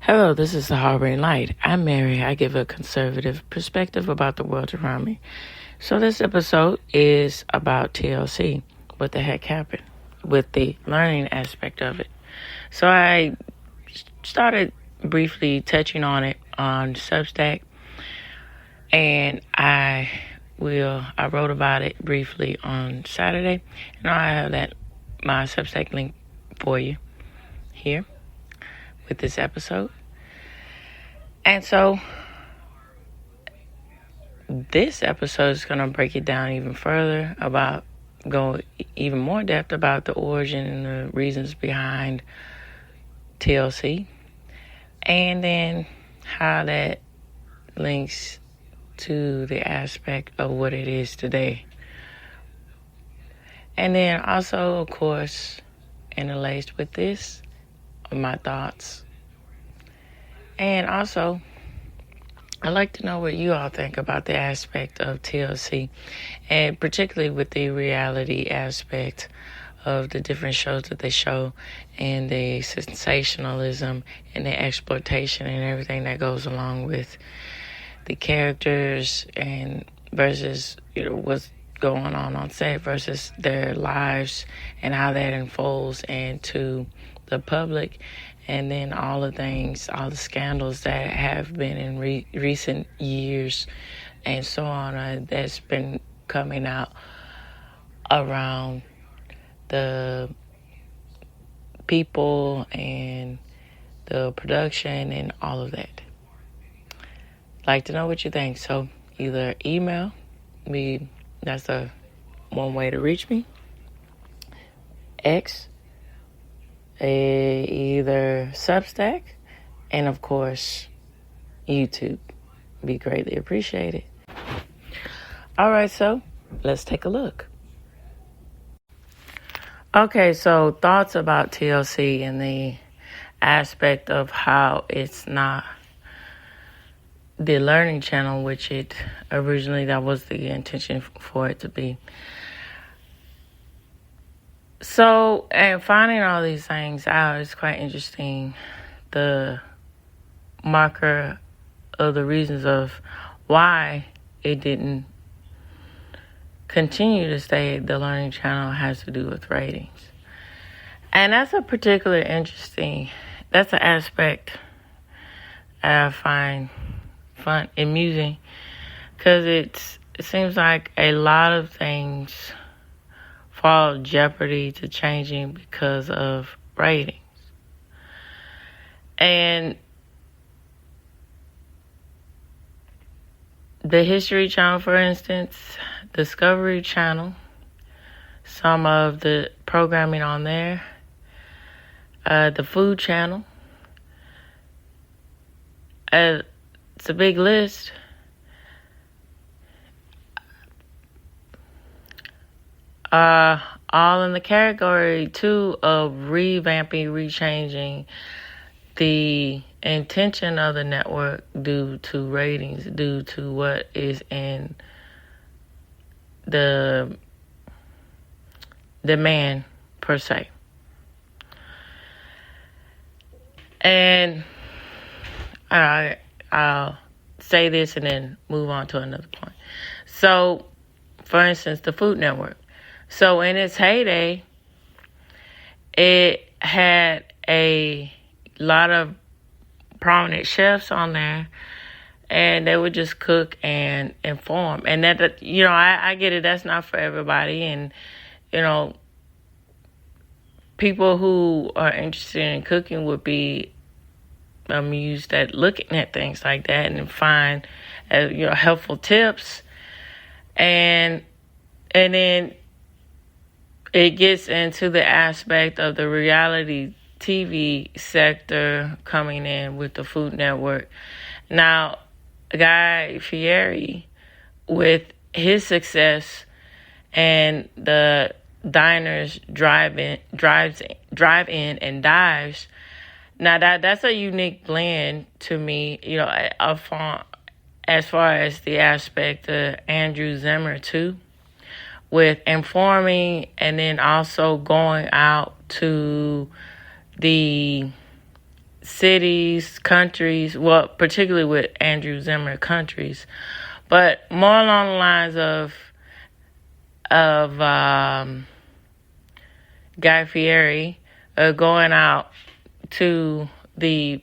Hello, this is the Harboring Light. I'm Mary. I give a conservative perspective about the world around me. So this episode is about TLC. What the heck happened with the learning aspect of it. So I started briefly touching on it on Substack, and I wrote about it briefly on Saturday, and I have my Substack link for you here with this episode. And so this episode is going to break it down even further, go even more depth about the origin and the reasons behind TLC, and then how that links to the aspect of what it is today. And then also, of course, interlaced with this are my thoughts. And also, I'd like to know what you all think about the aspect of TLC, and particularly with the reality aspect of the different shows that they show, and the sensationalism and the exploitation and everything that goes along with the characters and versus what's going on set versus their lives and how that unfolds into the public. And then all the scandals that have been in recent years and so on that's been coming out around the people and the production and all of that. Like to know what you think. So either email me, that's one way to reach me, either Substack, and of course YouTube. Be greatly appreciated. All right, so let's take a look. Okay, so thoughts about TLC and the aspect of how it's not the learning channel, which it originally, that was the intention for it to be. So, and finding all these things out is quite interesting. The marker of the reasons of why it didn't continue to stay the learning channel has to do with ratings. And that's a particular that's an aspect I find fun, amusing, because it seems like a lot of things fall jeopardy to changing because of ratings. And the History Channel, for instance, Discovery Channel, some of the programming on there, the Food Channel, it's a big list. All in the category, too, of revamping, rechanging the intention of the network due to ratings, due to what is in the demand, per se. And I'll say this and then move on to another point. So, for instance, the Food Network. So in its heyday, it had a lot of prominent chefs on there, and they would just cook and inform. And that, I get it. That's not for everybody. And, people who are interested in cooking would be amused at looking at things like that and find, helpful tips. And then it gets into the aspect of the reality TV sector coming in with the Food Network. Now, Guy Fieri, with his success and the diners, drive-in and dives. Now that's a unique blend to me, as far as the aspect of Andrew Zimmer too, with informing and then also going out to the cities, countries, well, particularly with Andrew Zimmern, countries, but more along the lines of Guy Fieri going out to the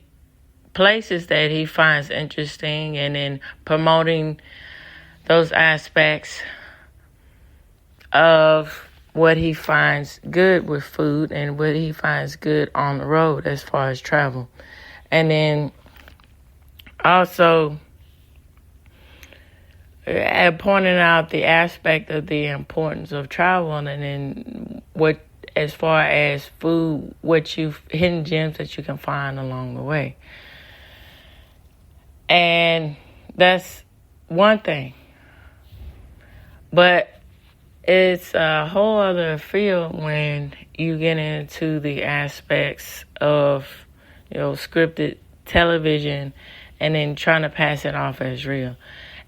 places that he finds interesting and then promoting those aspects of what he finds good with food and what he finds good on the road as far as travel. And then also pointing out the aspect of the importance of travel, and then what, as far as food, hidden gems that you can find along the way. And that's one thing. But it's a whole other field when you get into the aspects of, scripted television and then trying to pass it off as real.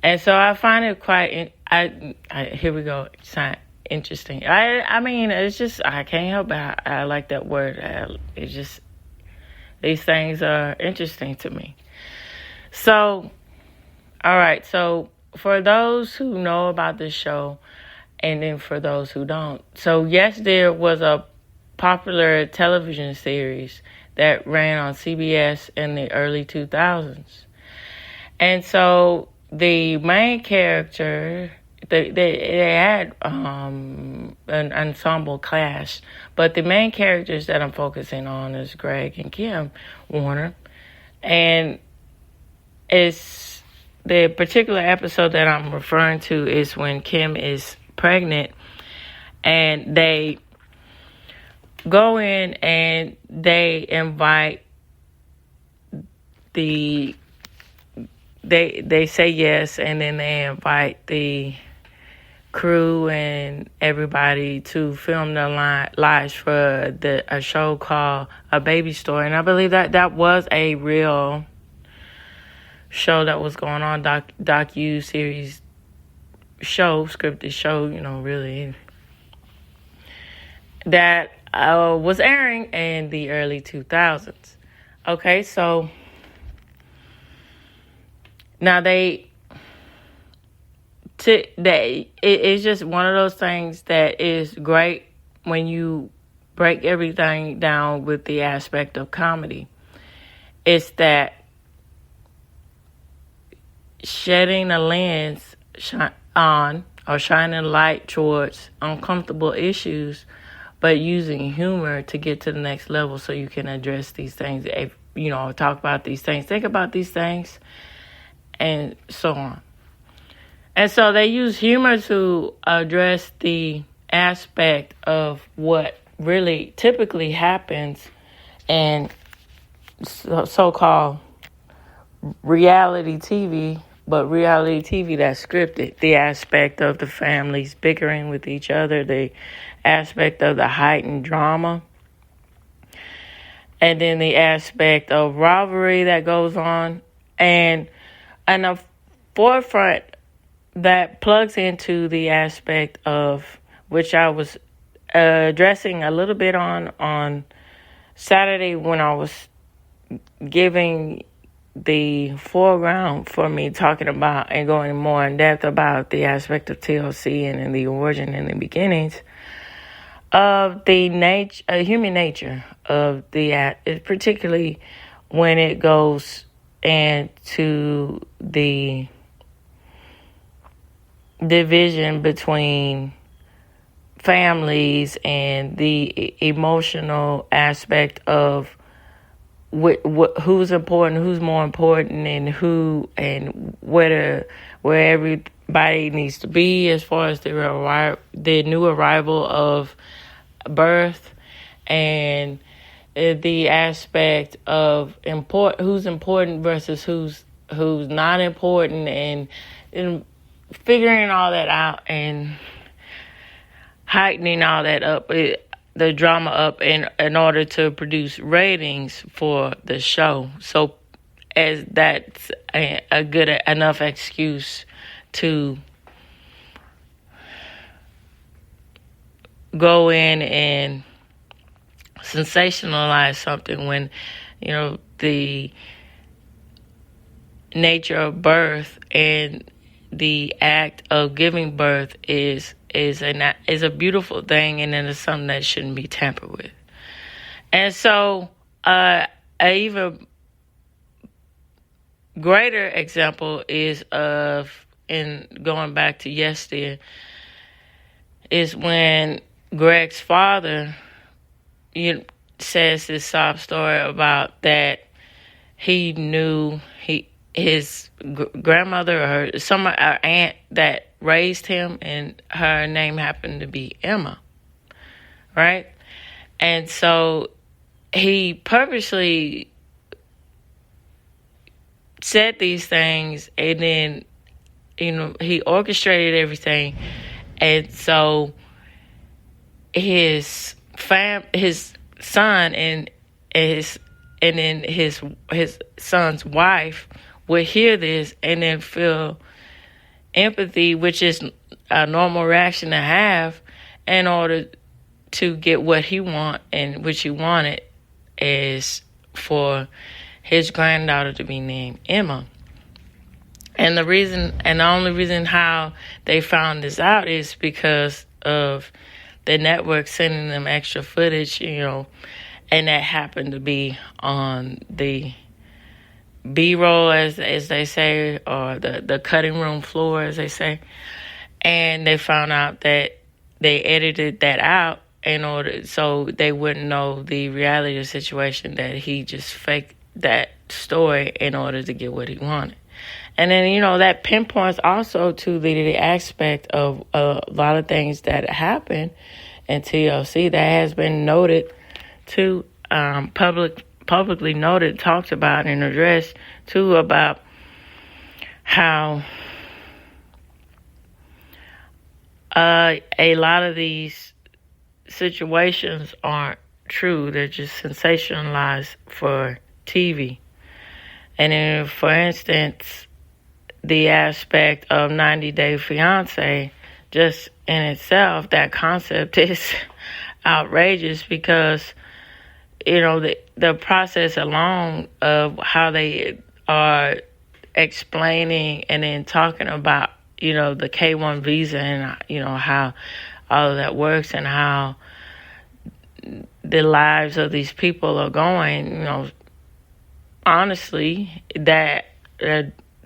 And so I find it quite, here we go, it's not interesting. I mean, it's just, I can't help it. I like that word. It's just, these things are interesting to me. So, all right. So for those who know about this show, and then for those who don't. So yes, there was a popular television series that ran on CBS in the early 2000s. And so the main character, they had an ensemble cast, but the main characters that I'm focusing on is Greg and Kim Warner. And it's the particular episode that I'm referring to is when Kim is pregnant, and they go in and they invite they say yes, and then they invite the crew and everybody to film their lives for a show called A Baby Story. And I believe that was a real show that was going on, docu-series show, scripted show, really, that was airing in the early 2000s. Okay, so now it's just one of those things that is great when you break everything down with the aspect of comedy. It's that shedding a lens on or shining light towards uncomfortable issues, but using humor to get to the next level so you can address these things, talk about these things, think about these things, and so on. And so they use humor to address the aspect of what really typically happens in so-called reality TV, but reality TV that's scripted. The aspect of the families bickering with each other, the aspect of the heightened drama, and then the aspect of rivalry that goes on, and a forefront that plugs into the aspect of which I was addressing a little bit on Saturday when I was giving the foreground for me talking about and going more in depth about the aspect of TLC and the origin and the beginnings of the human nature of the particularly when it goes into the division between families and the emotional aspect of who's important, who's more important, and where everybody needs to be as far as the new arrival of birth, and the aspect of who's important versus who's not important, and figuring all that out and heightening all that up, the drama up in order to produce ratings for the show. So as that's a good enough excuse to go in and sensationalize something when, the nature of birth and the act of giving birth is a beautiful thing, and then it's something that shouldn't be tampered with. And so, an even greater example is in going back to yesterday, is when Greg's father says this sob story about that he knew his grandmother or our aunt that raised him, and her name happened to be Emma, right? And so he purposely said these things, and then he orchestrated everything, and so his son and then his son's wife would hear this and then feel empathy, which is a normal reaction to have in order to get what he want, and which he wanted is for his granddaughter to be named Emma. And the only reason how they found this out is because of the network sending them extra footage, and that happened to be on the B-roll, as they say, or the cutting room floor, as they say. And they found out that they edited that out in order so they wouldn't know the reality of the situation, that he just faked that story in order to get what he wanted. And then, that pinpoints also to the aspect of a lot of things that happen in TLC that has been noted to publicly noted, talked about and addressed too, about how a lot of these situations aren't true. They're just sensationalized for TV. And then, for instance, the aspect of 90 Day Fiancé, just in itself, that concept is outrageous, because the process alone of how they are explaining and then talking about the K-1 visa and how all of that works and how the lives of these people are going, honestly, that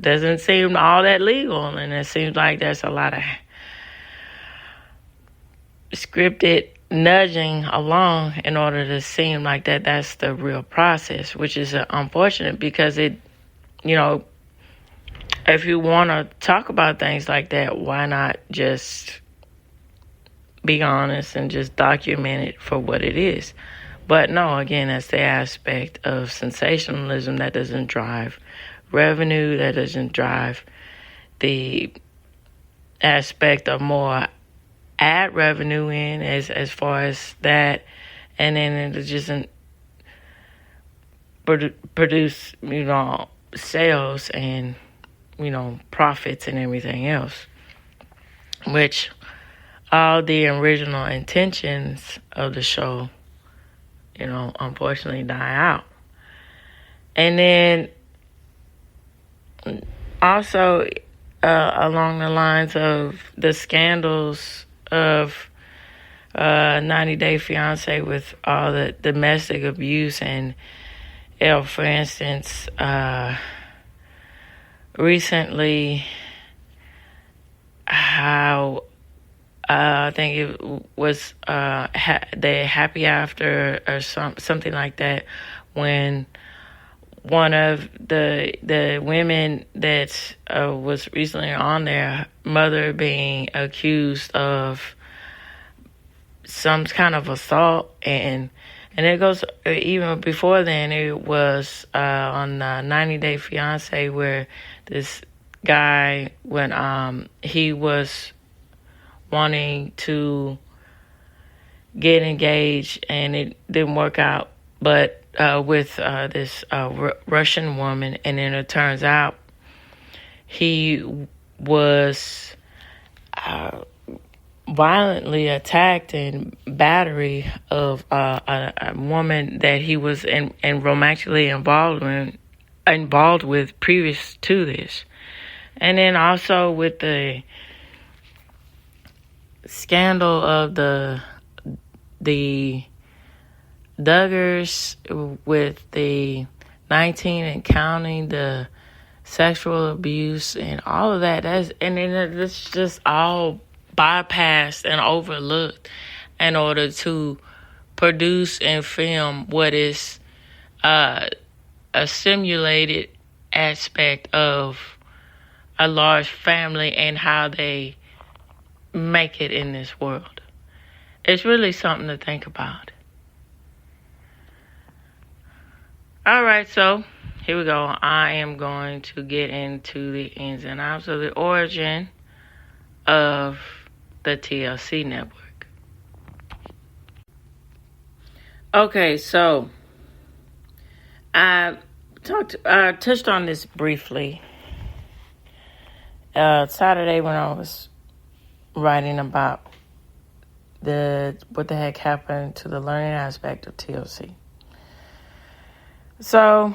doesn't seem all that legal, and it seems like there's a lot of scripted nudging along in order to seem like that's the real process, which is unfortunate, because it, if you want to talk about things like that, why not just be honest and just document it for what it is? But no, again, that's the aspect of sensationalism that doesn't drive revenue, that doesn't drive the aspect of more ad revenue in as far as that, and then it doesn't produce sales and profits and everything else, which all the original intentions of the show unfortunately die out. And then also along the lines of the scandals of 90 Day Fiancé with all the domestic abuse, and for instance, recently how I think it was the Happy After or something like that, when one of the women that was recently on there, mother being accused of some kind of assault, and it goes even before then. It was on 90 Day Fiancé, where this guy, when he was wanting to get engaged and it didn't work out, but with this Russian woman, and then it turns out he was violently attacked and battery of a woman that he was romantically involved with previous to this. And then also with the scandal of the Duggars with the 19 and counting, the sexual abuse and all of that. And then it's just all bypassed and overlooked in order to produce and film what is a simulated aspect of a large family and how they make it in this world. It's really something to think about. All right, so here we go. I am going to get into the ins and outs of the origin of the TLC network. Okay, so I touched on this briefly Saturday when I was writing about what the heck happened to the learning aspect of TLC. So,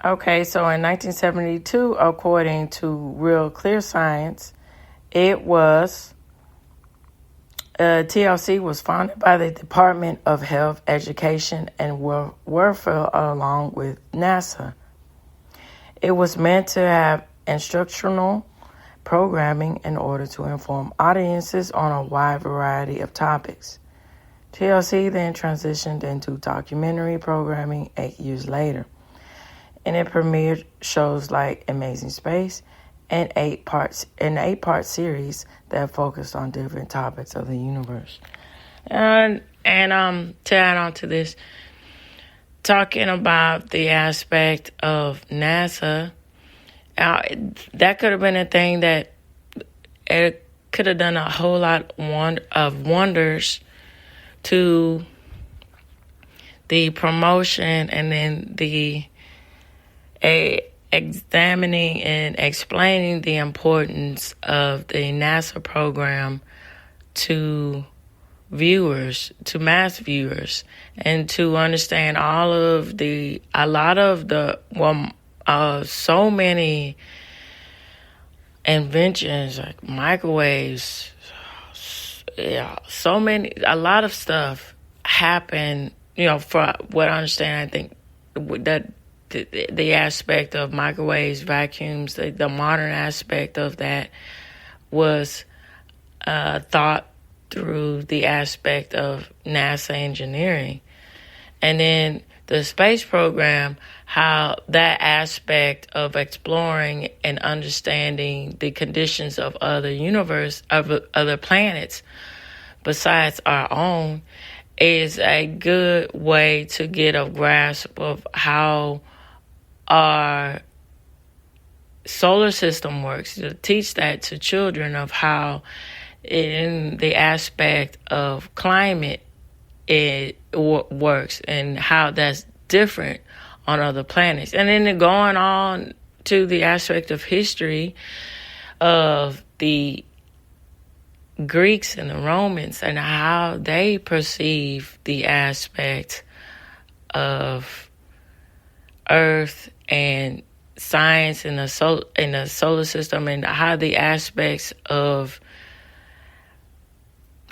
so in 1972, according to Real Clear Science, TLC was founded by the Department of Health, Education, and Welfare along with NASA. It was meant to have instructional programming in order to inform audiences on a wide variety of topics. TLC then transitioned into documentary programming 8 years later, and it premiered shows like Amazing Space and an 8-part series that focused on different topics of the universe. And to add on to this, talking about the aspect of NASA, that could have been a thing that it could have done a whole lot of wonders to the promotion and then examining and explaining the importance of the NASA program to viewers, to mass viewers, and to understand so many inventions like microwaves. Yeah, a lot of stuff happened, for what I understand. I think that the aspect of microwaves, vacuums, the modern aspect of that was thought through the aspect of NASA engineering. And then the space program, how that aspect of exploring and understanding the conditions of other planets besides our own, is a good way to get a grasp of how our solar system works, to teach that to children of how in the aspect of climate it works and how that's different on other planets. And then going on to the aspect of history of the Greeks and the Romans and how they perceive the aspect of Earth and science in the solar system, and how the aspects of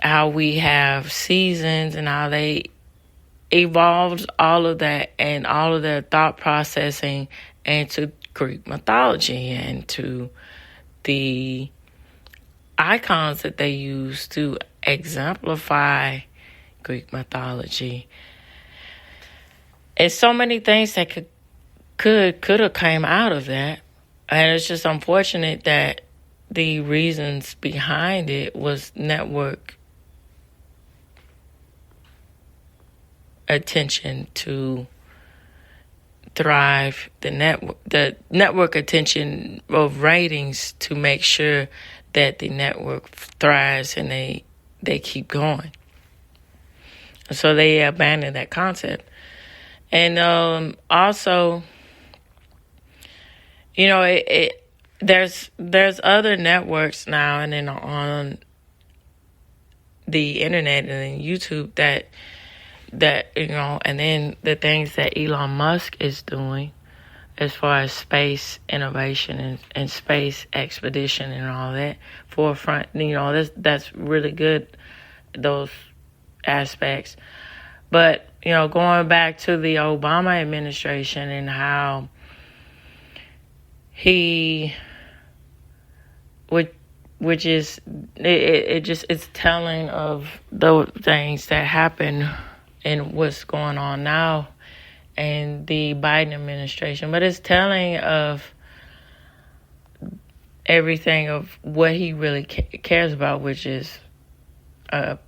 how we have seasons and how they evolved all of that and all of their thought processing into Greek mythology and to the icons that they use to exemplify Greek mythology. It's so many things that could have came out of that, and it's just unfortunate that the reasons behind it was network attention to thrive, the network attention of ratings to make sure that the network thrives and they keep going. So they abandoned that concept. And also, there's other networks now and then on the internet and then YouTube that and then the things that Elon Musk is doing as far as space innovation and space expedition and all that forefront, that's really good, those aspects. But going back to the Obama administration and how he which is it's telling of the things that happen and what's going on now in the Biden administration, but it's telling of everything of what he really cares about, which is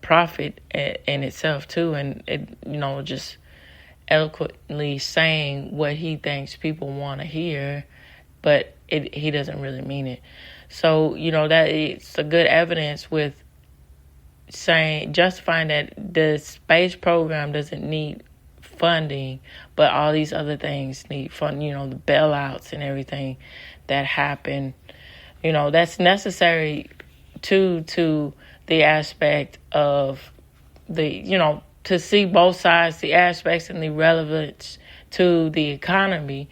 profit in itself too, and just eloquently saying what he thinks people want to hear, but he doesn't really mean it. So that it's a good evidence with justifying that the space program doesn't need funding, but all these other things need fund. The bailouts and everything that happen. That's necessary to the aspect of the to see both sides, the aspects and the relevance to the economy,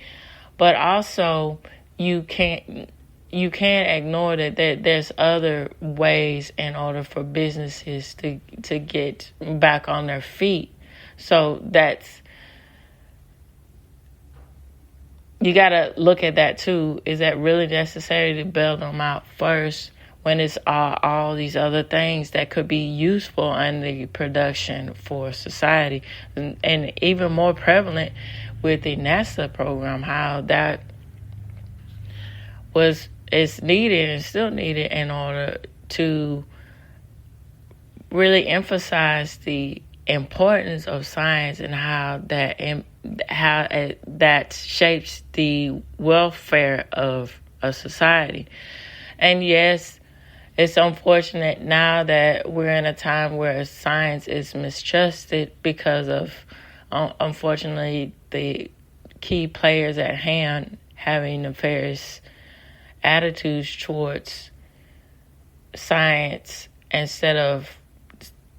but also you can't ignore that there's other ways in order for businesses to get back on their feet. So you got to look at that too. Is that really necessary to bail them out first when it's all these other things that could be useful in the production for society? And even more prevalent with the NASA program, how that is needed and still needed in order to really emphasize the importance of science and how that shapes the welfare of a society. And yes, it's unfortunate now that we're in a time where science is mistrusted because of, unfortunately, the key players at hand having nefarious attitudes towards science instead of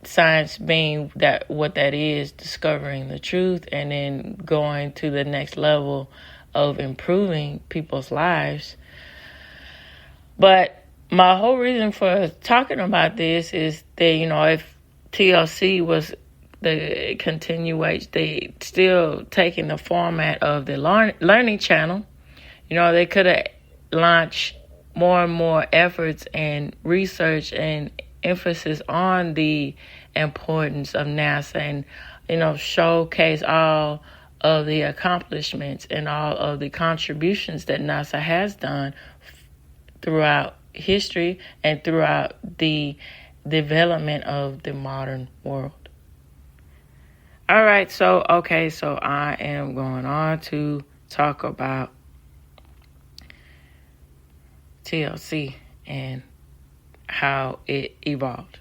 science being what that is, discovering the truth and then going to the next level of improving people's lives. But my whole reason for talking about this is that, if TLC was the continuation, they still taking the format of the learning channel, they could have launched more and more efforts and research and emphasis on the importance of NASA and, showcase all of the accomplishments and all of the contributions that NASA has done throughout history and throughout the development of the modern world. All right, so I am going on to talk about TLC and how it evolved.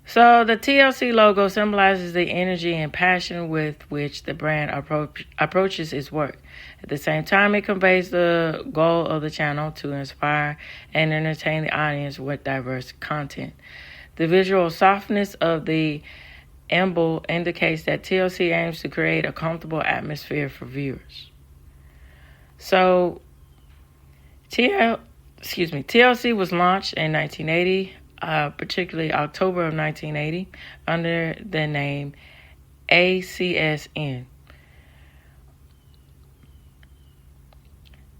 So the TLC logo symbolizes the energy and passion with which the brand approaches its work. At the same time, it conveys the goal of the channel to inspire and entertain the audience with diverse content. The visual softness of the emblem indicates that TLC aims to create a comfortable atmosphere for viewers. So TLC was launched in 1980, particularly October of 1980, under the name ACSN.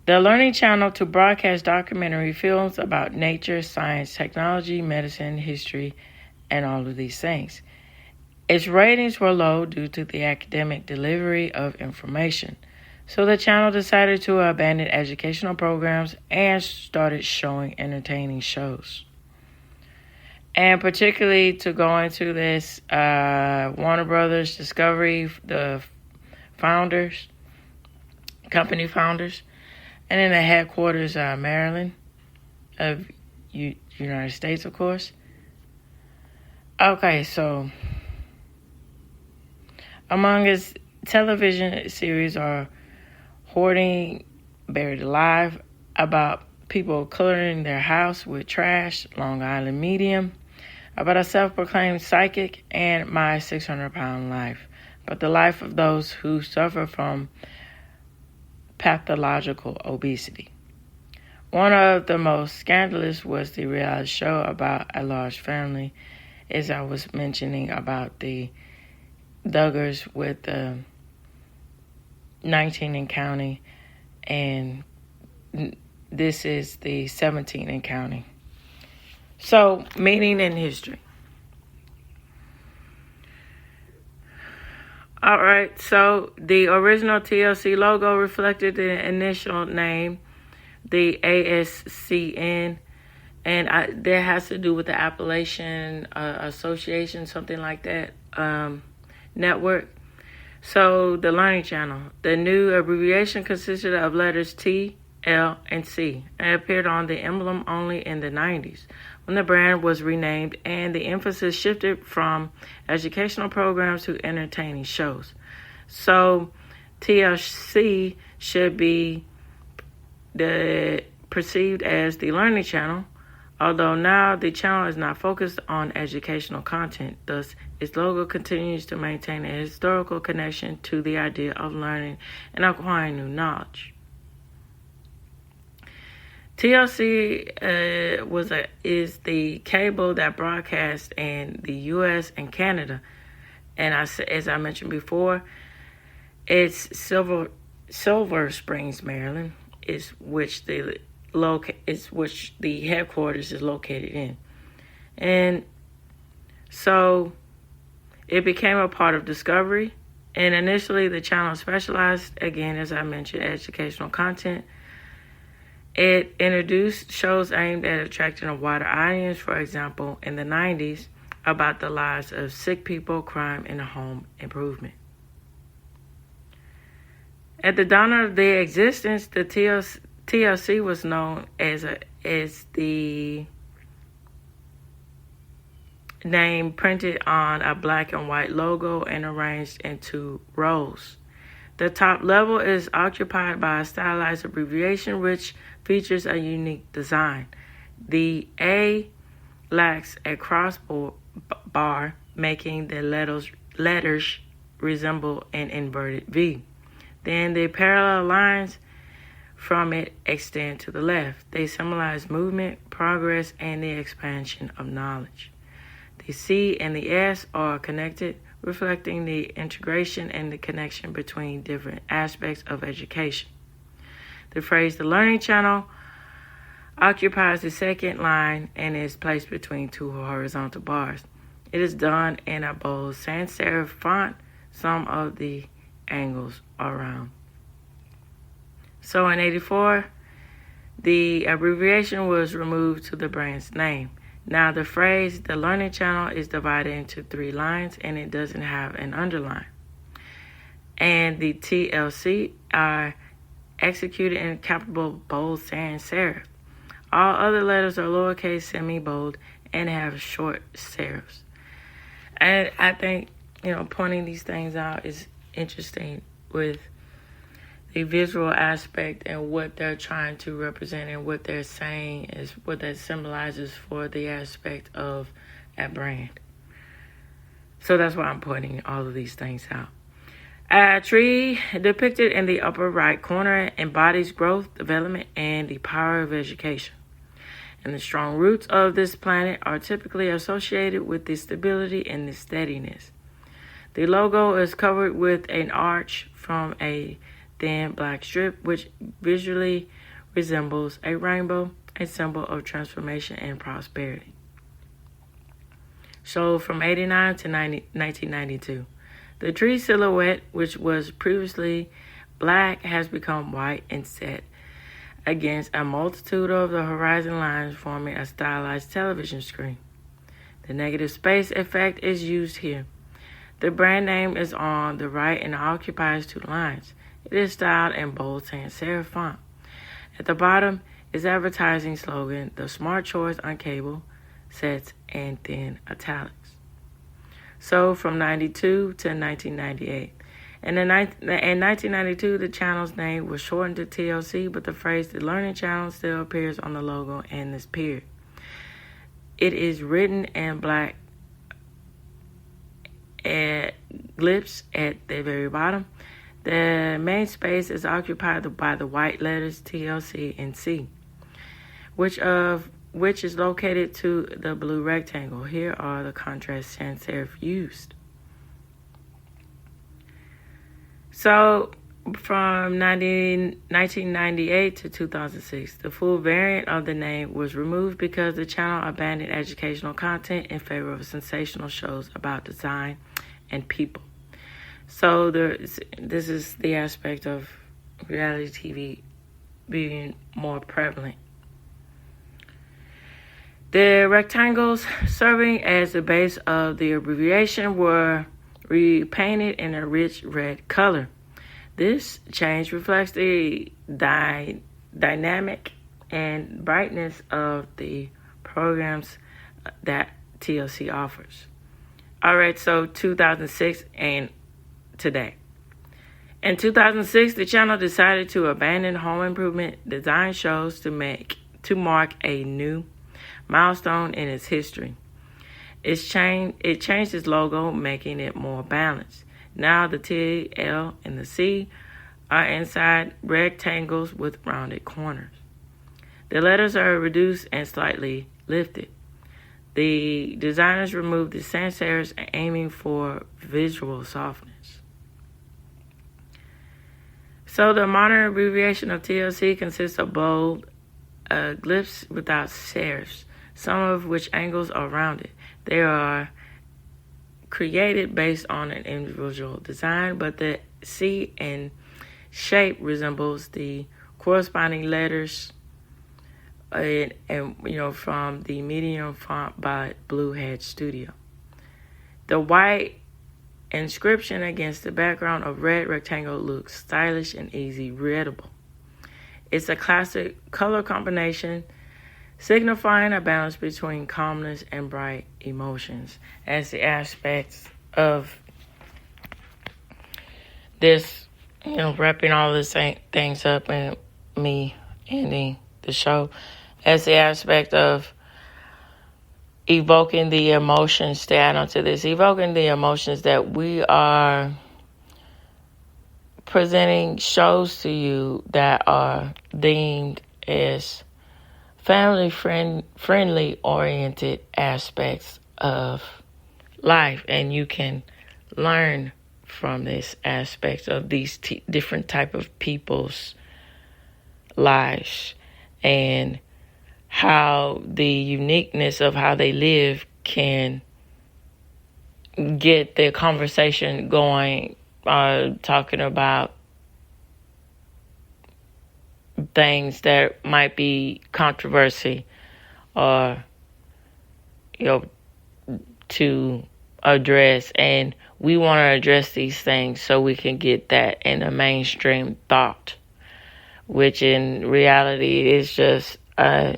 The learning channel to broadcast documentary films about nature, science, technology, medicine, history, and all of these things. Its ratings were low due to the academic delivery of information. So the channel decided to abandon educational programs and started showing entertaining shows. And particularly to go into this, Warner Brothers Discovery, the company founders, and then the headquarters, Maryland, of United States, of course. Okay, so among its television series are Hoarding, Buried Alive, about people cluttering their house with trash, Long Island medium, about a self-proclaimed psychic, and my 600-pound life, but the life of those who suffer from pathological obesity. One of the most scandalous was the reality show about a large family, as I was mentioning about the Duggars with 19 and counting, and this is the 17 and counting. So, meaning and history. All right, so the original TLC logo reflected the initial name, the ASCN, and that has to do with the Appalachian Association, something like that, network. So the Learning Channel, the new abbreviation consisted of letters T, L, and C, and appeared on the emblem only in the 90s, when the brand was renamed and the emphasis shifted from educational programs to entertaining shows. So TLC should be perceived as the Learning Channel, although now the channel is not focused on educational content. Thus, its logo continues to maintain a historical connection to the idea of learning and acquiring new knowledge. TLC is the cable that broadcasts in the U.S. and Canada, and as I mentioned before, it's Silver Springs, Maryland, is which the headquarters is located in, and so it became a part of Discovery. And initially, the channel specialized, again, as I mentioned, educational content. It introduced shows aimed at attracting a wider audience, for example, in the 90s, about the lives of sick people, crime, and home improvement. At the dawn of their existence, the TLC was known as the name printed on a black and white logo and arranged into rows. The top level is occupied by a stylized abbreviation which features a unique design. The A lacks a crossbar, making the letters resemble an inverted V. Then the parallel lines from it extend to the left. They symbolize movement, progress, and the expansion of knowledge. The C and the S are connected, reflecting the integration and the connection between different aspects of education. The phrase "the Learning Channel" occupies the second line and is placed between two horizontal bars. It is done in a bold sans serif font. Some of the angles are round. So in 1984, the abbreviation was removed to the brand's name. Now the phrase "the Learning Channel" is divided into 3 lines and it doesn't have an underline. And the TLC are executed in capital bold sans serif. All other letters are lowercase, semi-bold, and have short serifs. And I think, pointing these things out is interesting with the visual aspect and what they're trying to represent and what they're saying is what that symbolizes for the aspect of a brand. So that's why I'm pointing all of these things out. A tree depicted in the upper right corner embodies growth, development, and the power of education. And the strong roots of this planet are typically associated with the stability and the steadiness. The logo is covered with an arch from a thin black strip, which visually resembles a rainbow, a symbol of transformation and prosperity. So from 1989 to 1992, the tree silhouette, which was previously black, has become white and set against a multitude of the horizon lines, forming a stylized television screen. The negative space effect is used here. The brand name is on the right and occupies 2 lines. It is styled in bold sans serif font. At the bottom is advertising slogan, "The Smart Choice on Cable Sets," and thin italics. So from 1992 to 1998, And in 1992, the channel's name was shortened to TLC, but the phrase "The Learning Channel" still appears on the logo and this period. It is written in black glyphs at the very bottom. The main space is occupied by the white letters TLC and C, which is located to the blue rectangle. Here are the contrast sans serif used. So, from 1998 to 2006, the full variant of the name was removed because the channel abandoned educational content in favor of sensational shows about design and people. So, this is the aspect of reality TV being more prevalent. The rectangles serving as the base of the abbreviation were repainted in a rich red color. This change reflects the dynamic and brightness of the programs that TLC offers. All right, so 2006 and today. In 2006, the channel decided to abandon home improvement design shows to mark a new milestone in its history. It changed its logo, making it more balanced. Now the T, L, and the C are inside rectangles with rounded corners. The letters are reduced and slightly lifted. The designers removed the sans serifs, aiming for visual softness. So the modern abbreviation of TLC consists of bold glyphs without serifs, some of which angles are rounded. They are created based on an individual design, but the C and shape resembles the corresponding letters and from the medium font by Blue Hedge Studio. The white inscription against the background of red rectangle looks stylish and easy readable. It's a classic color combination, signifying a balance between calmness and bright emotions as the aspects of this, wrapping all the same things up and me ending the show as the aspect of evoking the emotions to add onto this, evoking the emotions that we are presenting shows to you that are deemed as family-friendly oriented aspects of life, and you can learn from this aspect of these different type of people's lives and how the uniqueness of how they live can get the conversation going, talking about things that might be controversy or to address, and we want to address these things so we can get that in a mainstream thought, which in reality is just a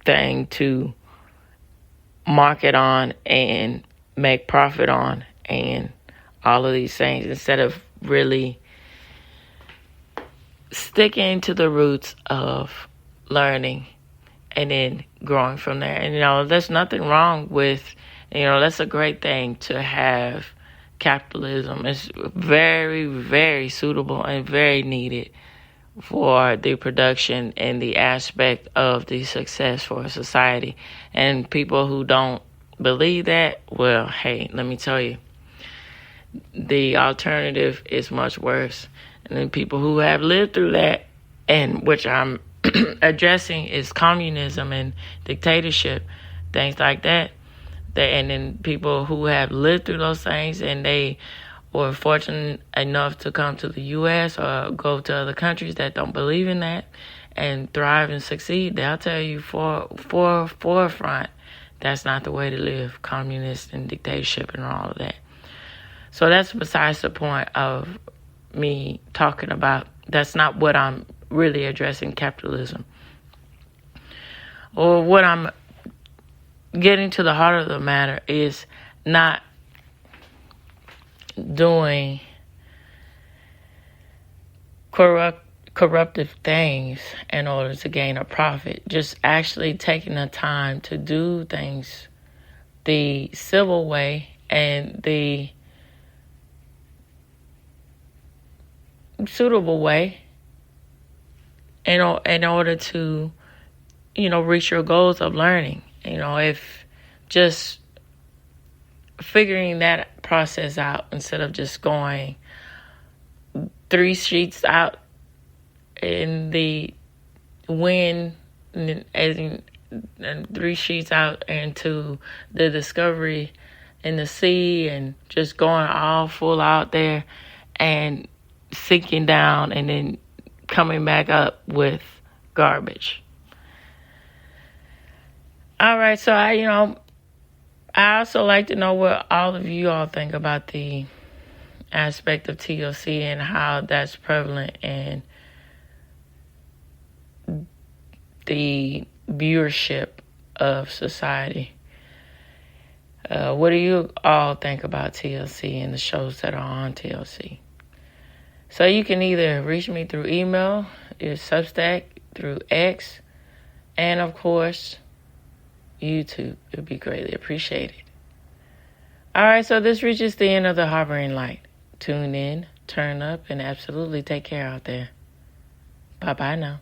thing to market on and make profit on and all of these things, instead of really sticking to the roots of learning and then growing from there. And, there's nothing wrong with, that's a great thing to have capitalism. It's very, very suitable and very needed for the production and the aspect of the success for a society. And people who don't believe that, well, hey, let me tell you, the alternative is much worse. And then people who have lived through that, and which I'm addressing, is communism and dictatorship, things like that. And then people who have lived through those things and they were fortunate enough to come to the U.S. or go to other countries that don't believe in that and thrive and succeed, they'll tell you forefront, that's not the way to live, communist and dictatorship and all of that. So that's besides the point of me talking about. That's not what I'm really addressing, capitalism. Or what I'm getting to the heart of the matter is not doing corruptive things in order to gain a profit. Just actually taking the time to do things the civil way and the suitable way in order to, reach your goals of learning. If just figuring that process out instead of just going 3 sheets out in the wind and 3 sheets out into the discovery in the sea and just going all full out there and sinking down and then coming back up with garbage. All right, so I also like to know what all of you all think about the aspect of TLC and how that's prevalent in the viewership of society. What do you all think about TLC and the shows that are on TLC? So you can either reach me through email, your Substack, through X, and of course, YouTube. It would be greatly appreciated. All right, so this reaches the end of the Harboring Light. Tune in, turn up, and absolutely take care out there. Bye-bye now.